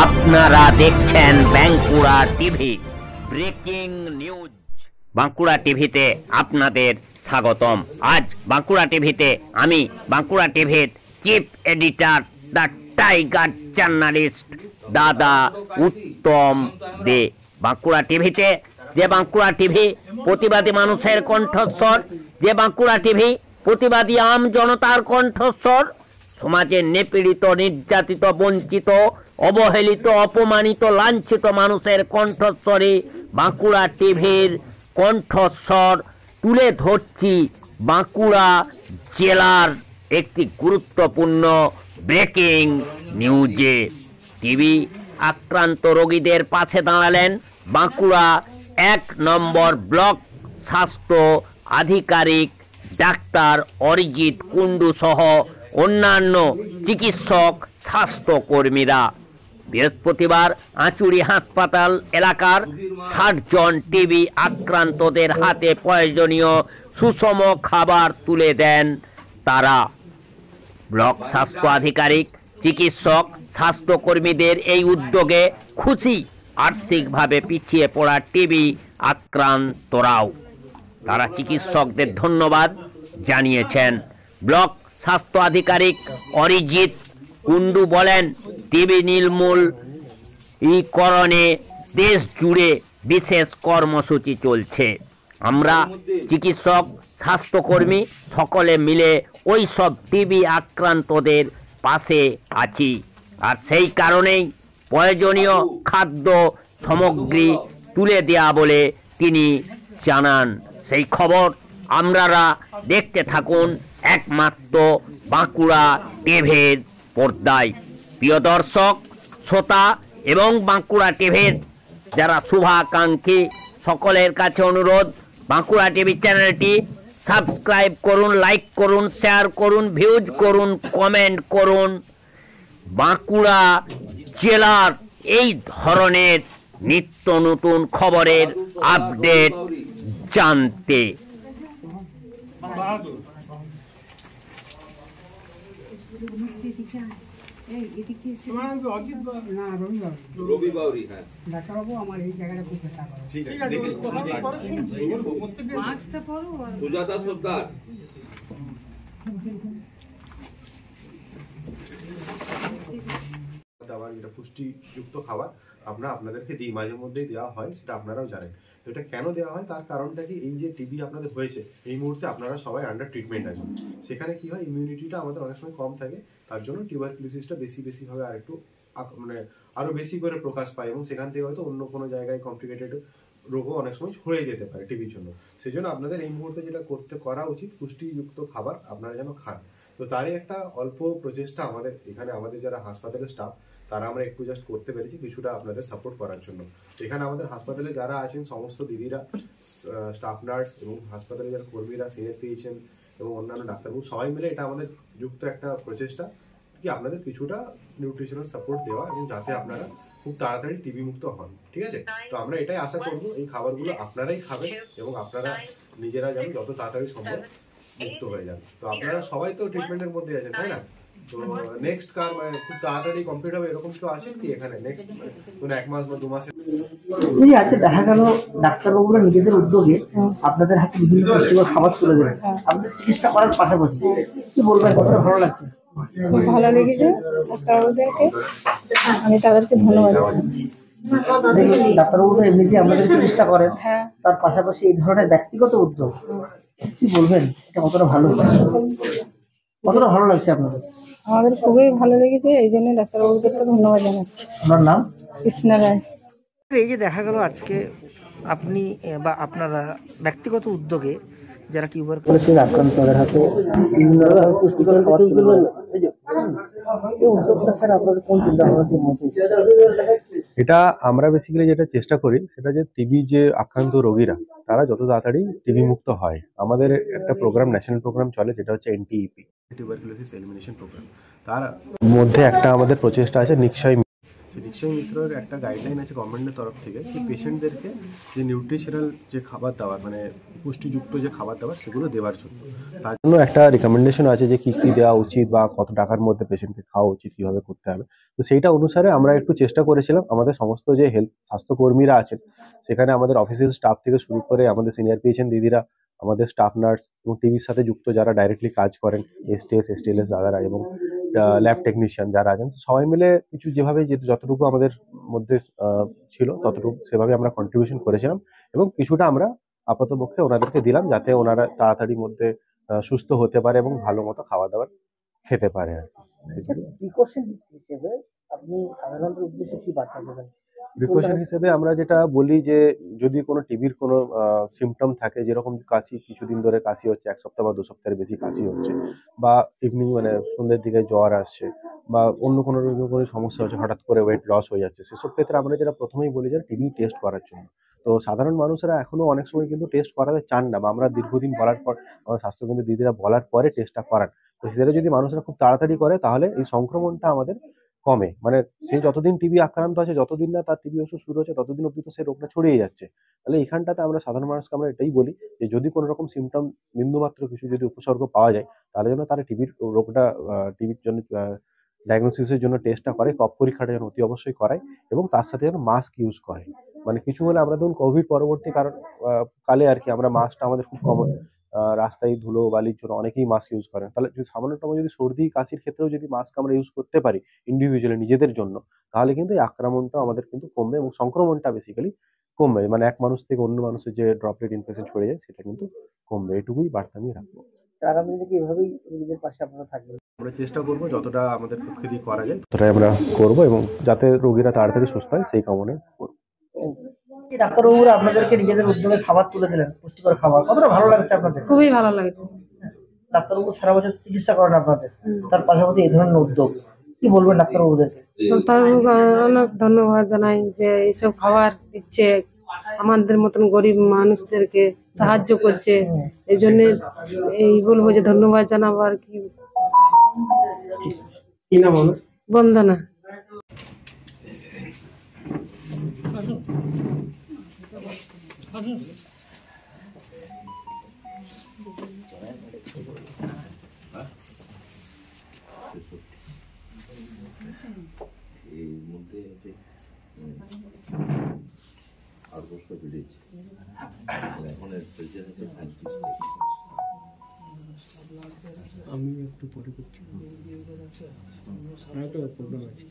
আপনারা দেখছেন Bankura TV breaking news. Bankura টিভিতে আপনাদের স্বাগতম। আজ বাঁকুড়া টিভিতে আমি বাঁকুড়া টিভির chief editor the tiger journalist দাদা উত্তম দে। বাঁকুড়া টিভিতে যে বাঁকুড়া টিভি প্রতিবাদী মানুষের কণ্ঠস্বর, যে বাঁকুড়া টিভি প্রতিবাদী আম জনতার কণ্ঠস্বর, সমাজের নিপীড়িত, নির্যাতিত, বঞ্চিত, অবহেলিত, অপমানিত, লাঞ্ছিত মানুষের কণ্ঠস্বরে বাঁকুড়া টিভির কণ্ঠস্বর তুলে ধরছি। বাঁকুড়া জেলার একটি গুরুত্বপূর্ণ ব্রেকিং নিউজে টিবি আক্রান্ত রোগীদের পাশে দাঁড়ালেন বাঁকুড়া 1 নম্বর ব্লক স্বাস্থ্য আধিকারিক ডাক্তার অরিজিৎ কুণ্ডু সহ অন্যান্য চিকিৎসক স্বাস্থ্যকর্মীরা। বৃহস্পতিবার আঁচুড়ি হাসপাতাল এলাকার 60 জন টিবি আক্রান্তদের হাতে প্রয়োজনীয় সুষম খাবার তুলে দেন তারা। ব্লক স্বাস্থ্য আধিকারিক, চিকিৎসক, স্বাস্থ্যকর্মীদের এই উদ্যোগে খুশি আর্থিকভাবে পিছিয়ে পড়া টিবি আক্রান্তরাও। তারা চিকিৎসকদের ধন্যবাদ জানিয়েছেন। ব্লক স্বাস্থ্য আধিকারিক অরিজিৎ কুণ্ডু বলেন, টিবি নির্মূলীকরণে দেশ জুড়ে বিশেষ কর্মসূচি চলছে। আমরা চিকিৎসক, স্বাস্থ্যকর্মী সকলে মিলে ওই সব টিবি আক্রান্তদের পাশে আছি। আর সেই কারণেই প্রয়োজনীয় খাদ্য সামগ্রী তুলে দেয়া বলে তিনি জানান। সেই খবর আপনারা দেখতে থাকুন একমাত্র বাঁকুড়া টিভির পর্দায়। প্রিয় দর্শক, শ্রোতা এবং বাঁকুড়া টিভির যারা শুভাকাঙ্ক্ষী সকলের কাছে অনুরোধ, বাঁকুড়া টিভি চ্যানেলটি সাবস্ক্রাইব করুন, লাইক করুন, শেয়ার করুন, ভিউজ করুন, কমেন্ট করুন। বাঁকুড়া জেলার এই ধরনের নিত্য নতুন খবরের আপডেট জানতে। ডাক্তারবাবু আমার এই জায়গাটা খুব চেষ্টা করো। ঠিক আছে, মাস্কটা পরো। সুজাতা সর্দার খাবার, যেটা পুষ্টিযুক্ত খাবার আমরা আপনাদেরকে দিই, মাঝে মধ্যেই দেওয়া হয়, সেটা আপনারাও জানেন। তো এটা কেন দেওয়া হয় তার কারণটা কি, এই যে টিবি আপনাদের হয়েছে এই মুহূর্তে আপনারা সবাই আন্ডার ট্রিটমেন্ট আছেন। সেখানে কি হয়, ইমিউনিটিটা আমাদের অনেক সময় কম থাকে, তার জন্য টিউবারকুলোসিসটা বেশিভাবে আরেকটু আরো বেশি করে প্রকাশ পায় এবং সেখান থেকে হয়তো অন্য কোনো জায়গায় কমপ্লিকেটেড রোগও অনেক সময় হয়ে যেতে পারে টিবির জন্য। সেই জন্য আপনাদের এই মুহূর্তে যেটা করা উচিত, পুষ্টিযুক্ত খাবার আপনারা যেন খান। তো তারই একটা অল্প প্রচেষ্টা আমাদের এখানে, আমাদের যারা হাসপাতালের স্টাফ তারা আমরা একটু জাস্ট করতে পেরেছি কিছুটা আপনাদের সাপোর্ট করার জন্য। এখানে আমাদের হাসপাতালে যারা আছেন সমস্ত দিদিরা, স্টাফ নার্স এবং হাসপাতালে যারা কর্মীরা, সিনিয়র ফিজিশিয়ান এবং অন্যান্য ডাক্তারবাবু সবাই মিলে এটা আমাদের যুক্ত একটা প্রচেষ্টা কি আপনাদের কিছুটা নিউট্রিশনাল সাপোর্ট দেওয়া এবং যাতে আপনারা খুব তাড়াতাড়ি টিবি মুক্ত হন। ঠিক আছে, তো আমরা এটাই আশা করব এই খাবারগুলো আপনারাই খাবেন এবং আপনারা নিজেরা যেন যত তাড়াতাড়ি সম্ভব মুক্ত হয়ে যান। তো আপনারা সবাই তো ট্রিটমেন্টের মধ্যে আছেন, তাই না? তো নেক্সট কার খুব তাড়াতাড়ি কমপ্লিট হবে এরকম কেউ আছেন কি এখানে? নেক্সট মানে 1 মাস বা 2 মাসে আজকে দেখা গেল ডাক্তারবাবুরা নিজেদের উদ্যোগে আপনাদের হাতে বিভিন্ন পুষ্টিকর খাবার তুলে দেবেন, আপনাদের চিকিৎসা করার পাশাপাশি। কি বলবেন, কতটা ভালো লাগছে? খুব ভালো লেগেছে ডাক্তারবাবুদেরকে, আমি তাদেরকে ধন্যবাদ জানাচ্ছি। ডাক্তারবাবু তো এমনিতে আপনাদের চিকিৎসা করেন, তার পাশাপাশি এই ধরনের ব্যক্তিগত উদ্যোগ, কি বলবেন এটা কতটা ভালো, কতটা ভালো লাগছে আপনাদের? আমাদের খুবই ভালো লেগেছে, এই জন্য ডাক্তারবাবুদেরকে ধন্যবাদ জানাচ্ছি। আপনার নাম? কৃষ্ণা রায়। এই যে দেখা গেল আজকে আপনি বা আপনারা ব্যক্তিগত উদ্যোগে যারা টিউবারকুলোসিস আক্রান্ত তাদের হাতে বিভিন্ন ধরনের পুষ্টিকর খাবার তুলে দেন, এই উদ্যোগটা স্যার আপনাদের কোন চিন্তা ভাবনার মধ্যে? এটা আমরা বেসিক্যালি যেটা চেষ্টা করি সেটা যে টিবি যে আক্রান্ত রোগীরা তারা যত তাড়াতাড়ি টিবি মুক্ত হয়। আমাদের একটা প্রোগ্রাম, ন্যাশনাল প্রোগ্রাম চলে যেটা হচ্ছে NTEP, টিউবারকুলোসিস এলিমিনেশন প্রোগ্রাম। তার মধ্যে একটা আমাদের প্রচেষ্টা আছে নিক্ষয়। রিকশাই মিত্রের একটা গাইডলাইন আছে গভর্নমেন্টের তরফ থেকে যে পেশেন্টদেরকে যে নিউট্রিশনাল যে খাবার দাবার মানে পুষ্টিযুক্ত যে খাবার দাবার সেগুলো দেওয়ার জন্য তার জন্য একটা রিকমেন্ডেশন আছে যে কি কি দেওয়া উচিত বা কত টাকার মধ্যে পেশেন্টকে খাওয়া উচিত, কিভাবে করতে হবে। তো সেইটা অনুসারে আমরা একটু চেষ্টা করেছিলাম আমাদের সমস্ত যে স্বাস্থ্যকর্মীরা আছেন সেখানে আমাদের অফিসিয়াল স্টাফ থেকে শুরু করে আমাদের সিনিয়র পেশেন্ট দিদিরা, আমাদের স্টাফ নার্স এবং টিভির সাথে যুক্ত যারা ডাইরেক্টলি কাজ করেন, এসটিএলএস দাদারা এবং ল্যাব টেকনিশিয়ান যারা আছেন, সবাই মিলে কিছু যেভাবে যতটুকু আমাদের মধ্যে ছিল ততটুকু সেভাবে আমরা কন্ট্রিবিউশন করেছিলাম এবং কিছুটা আমরা আপাতপক্ষে ওনাদেরকে দিলাম যাতে ওনারা তাড়াতাড়ির মধ্যে সুস্থ হতে পারে এবং ভালো মতো খাওয়া দাওয়ার খেতে পারে আর কি। প্রিকশন হিসেবে আপনি সাধারণত উদ্দেশ্যে কি বার্তা দেবেন? প্রিকশন হিসেবে আমরা যেটা বলি যে যদি কোনো টিবির কোনো সিমটম থাকে, যেরকম কাশি, কিছুদিন ধরে কাশি হচ্ছে, 1 সপ্তাহ বা 2 সপ্তাহের বেশি কাশি হচ্ছে, বা ইভিনিং মানে সন্ধ্যের দিকে জ্বর আসছে, বা অন্য কোনো রকম কোনো সমস্যা হচ্ছে, হঠাৎ করে ওয়েট লস হয়ে যাচ্ছে, সেসব ক্ষেত্রে আমরা যেটা প্রথমেই বলি যে টিবি টেস্ট করার জন্য। তো সাধারণ মানুষেরা এখনো অনেক সময় কিন্তু টেস্ট করাতে চান না, বা আমরা দীর্ঘদিন বলার পর আমাদের স্বাস্থ্যকেন্দ্রের দিদিরা বলার পরে টেস্টটা করান। তো সেটা যদি মানুষরা খুব তাড়াতাড়ি করে তাহলে এই সংক্রমণটা আমাদের কমে। মানে সে যতদিন টিবি আক্রান্ত আছে, যতদিন না তার টিবি ওষুধ শুরু হচ্ছে ততদিন অব্দি তো সেই রোগটা ছড়িয়ে যাচ্ছে। তাহলে এখানটাতে আমরা সাধারণ মানুষকে আমরা এটাই বলি যে যদি কোনো রকম সিমটম, বিন্দুমাত্র কিছু যদি উপসর্গ পাওয়া যায় তাহলে যেন তারা টিবির রোগটা টিবির জন্য ডায়াগনোসিসের জন্য টেস্টটা করে, কফ পরীক্ষাটা যেন অতি অবশ্যই করায় এবং তার সাথে যেন মাস্ক ইউজ করে। মানে কিছু হলে আমরা ধরুন কোভিড পরবর্তী কালে আর কি আমরা মাস্কটা আমাদের খুব কমন, রাস্তায় ধুলো বালির জন্য অনেকেই মাস্ক ইউজ করেন। তাহলে যদি সামান্যতম যদি সর্দি কাশির ক্ষেত্রেও যদি মাস্ক আমরা ইউজ করতে পারি ইন্ডিভিজুয়ালি নিজেদের জন্য, তাহলে কিন্তু এই আক্রমণটা আমাদের কিন্তু কমবে এবং সংক্রমণটা বেসিক্যালি কমবে। মানে এক মানুষ থেকে অন্য মানুষের যে ড্রপলেট ইনফেকশন ছড়ে যায় সেটা কিন্তু কমবে। এটুকুই বার্তা আমি রাখবো। আগামী দিনে কি এভাবেই রোগীদের পাশে আপনারা থাকবেন? আমরা চেষ্টা করবো যতটা আমাদের পক্ষে দিয়ে করা যায়। ততটাই আমরা করবো এবং যাতে রোগীরা তাড়াতাড়ি সুস্থ হয় সেই কামনা করবো। এই ডাক্তারবাবুরা আপনাদেরকে নিজেদের উদ্যোগে খাবার তুলে দিলেন, পুষ্টিকর খাবার, কতটা ভালো লাগছে আপনাদের? খুবই ভালো লাগছে। ডাক্তারবাবু সারা বছর চিকিৎসা করেন আপনাদের, তার পাশাপাশি এই ধরনের উদ্যোগ, কি বলবেন ডাক্তারবাবুদেরকে? ডাক্তারবাবুকে অনেক ধন্যবাদ জানাই যে এইসব খাবার দিচ্ছে, আমাদের মতন গরিব মানুষদেরকে সাহায্য করছে। এই জন্য এই বলবো যে ধন্যবাদ জানাবো আর কি। কি নাম হলো? বন্দনা। এর মধ্যে যে আর বছর বেড়েছে এখন প্রেসিডেন্ট হচ্ছে সায়েন্টিস্ট। আমি একটু পরে করছি, একটা প্রোগ্রাম আছে।